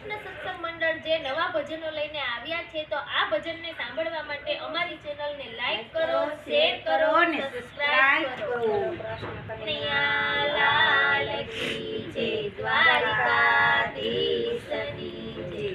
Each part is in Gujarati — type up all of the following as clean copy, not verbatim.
કૃષ્ણ સત્સંગ મંડળ જે નવા ભજનો લઈને આવ્યા છે, તો આ ભજનને સાંભળવા માટે અમારી ચેનલને લાઈક કરો, શેર કરો અને સબસ્ક્રાઇબ કરો. કનૈયા લાલ કી જય, દ્વારિકાધીશની જય.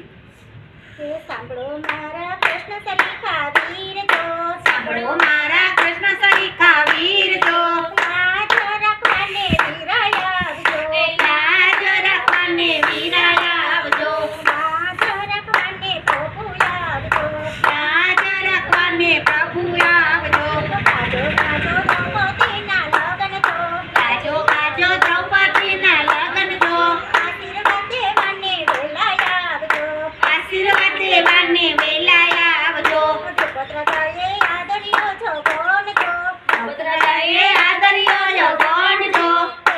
સાંભળો મારા કૃષ્ણ સરીખા વીર તો, સાંભળો મારા કૃષ્ણ સરીખા વીર તો, લાજ રાખવાને વીરાય આવજો, લાજ રાખવાને વીરાય આવજો, લાજ રાખવાને પ્રભુ આવજો, લાજ રાખવાને પ્રભુ આવજો. ગાજો ગાજો દ્રૌપદીના લગ્ન તો, ગાજો ગાજો દ્રૌપદીના લગ્ન તો, આશીર્વાદ દેવાને વેલાય આવજો, આશીર્વાદ દેવાને વેલાય આવજો. સુભદ્રાએ આદર્યો છો કોણ જો, સુભદ્રાએ આદર્યો જો કોણ જો,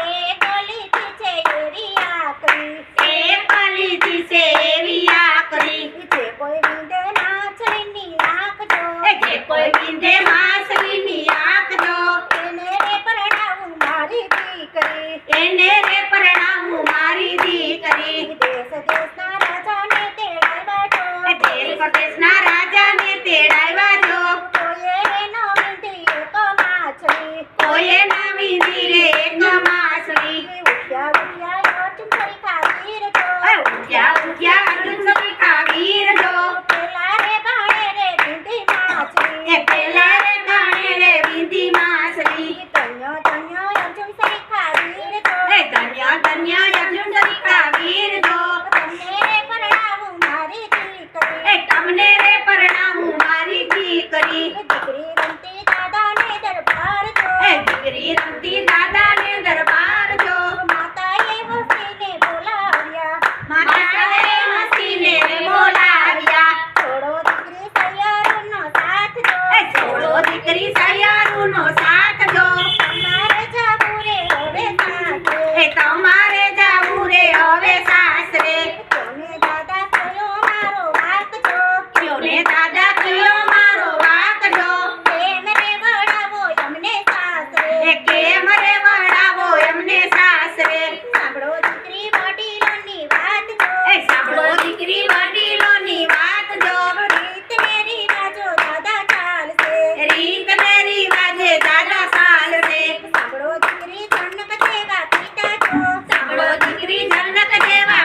એ કલીથી છે એવી આકરી, એ કલીથી છે એવી આકરી. જે કોઈ વિંદે નાચણીની રાખજો, જે કોઈ વિંધે માસલીની રાખજો, એને રે પરણાવું મારી દીકરી, એને રે પરણાવું મારી દીકરી. દેશ દેશના રાજાને તેડાવ્યા જો, દેશ પ્રદેશના રાજાને તેડાવ્યા જો, કોઈએ એનો વિંધી એક માછલી, કોઈએ ના વિંધી રે એક માછલી. ઉઠ્યા ઉઠ્યા અર્જુન સરીખા વીર જો, ઉઠ્યા ઉઠ્યા અર્જુન સરીખા વીર જો, પેલા રે બાણે રે વિંધી માછલી, એ પેલા રે ગાણે રે વિંધી માછલી. ધન્ય ધન્ય અર્જુન સરીખા વીર જો, એ ધન્ય ધન્ય અર્જુન સરીખા વીર જો, તમને રે પરણાવું મારી દીકરી, એ તમને રે પરણાવું મારી દીકરી. દીકરી રમતી દાદાને દરબાર જો, એ દીકરી રમતી દાદાને દરબાર જો, માતાએ હસીને બોલાવ્યા, માતાએ હસીને બોલાવ્યા. છોડો દીકરી સૈયારોનો સાથ જો, એ છોડો દીકરી સૈયારુનો સાથ જો, તમારે જાવું રે હવે સાસરે, એ તમારે જાવું રે હવે સાસરે. કોને દાદા કયો મારો વાક જો, કયોને દાદા કયો મારો વાક જો, કેમ રે વળાવો એમને સાસરે, એ કેમ રે વળાવો એમને સાસરે. સાંભળો દીકરી વડીલોની વાત જો, એ સાંભળો દીકરી વડીલોની વાત જો, રીત ને રિવાજો દાદા ચાલશે, રીત ને રિવાજે દાદા ચાલશે. સાંભળો દીકરી જનક જેવા પિતા જો, સાંભળો દીકરી જનક જેવા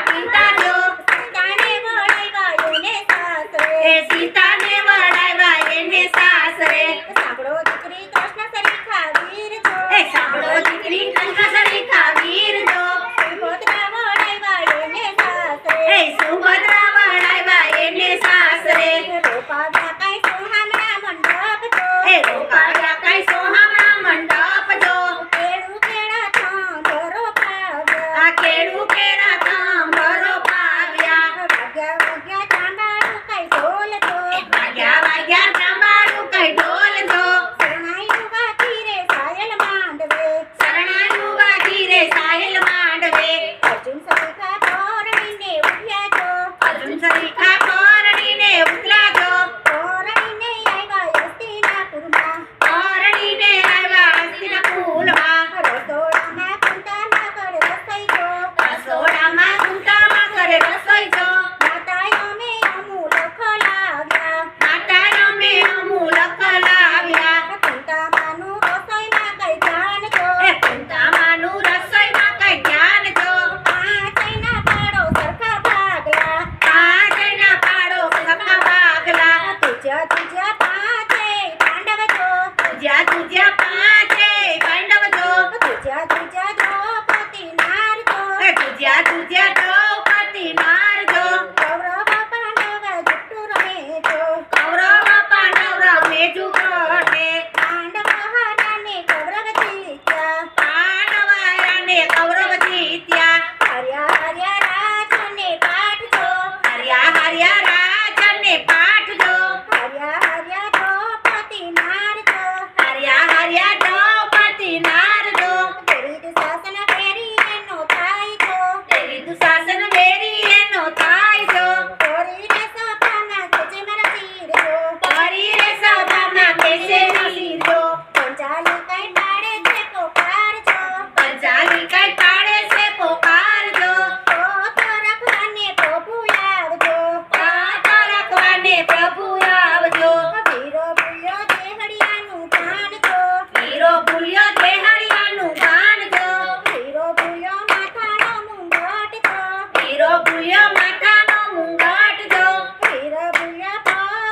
ભૂલ્યો માથાનો મુંગટ જો હીરા ભૂલ્યા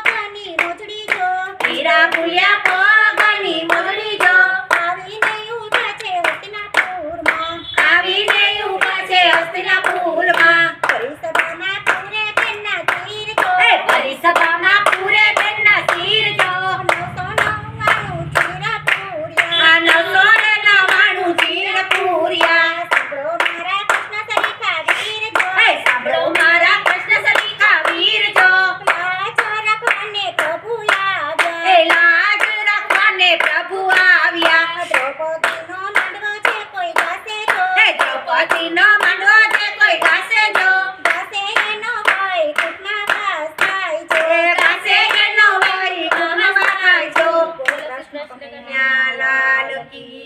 પગની મોજડી જો હીરા ભૂલ્યા પગની મોજડી જો આવીને ઊભા છે હસ્તિનાપુરમાં આવીને ઊભા છે હસ્તિનાપુરમાં પરિસભામાં પૂરે બેનના તીર જો એ પરિસભામાં પૂરે બેનના શિર જો 999 ચીરા પૂર્યા આ 999 ચીર પૂર્યા સાંભળો મારા કૃષ્ણ સરીખા વીર જો એ સાંભળો મારા કૃષ્ણ સરીખા વીર જો લાજ રાખવાને પ્રભુ આવ્યા એ લાજ રાખવાને પ્રભુ આવ્યા દ્રૌપદીનો માંડવો છે કોઈ ગાશે જો એ દ્રૌપદીનો માંડવો છે કોઈ ગાશે જો ગાશે એનો ભાઈ કૃષ્ણ વાસ થાય છે એ ગાશે એનો ભાઈ કૃષ્ણ વહાય જો બોલો કૃષ્ણ કનૈયા લાલ કી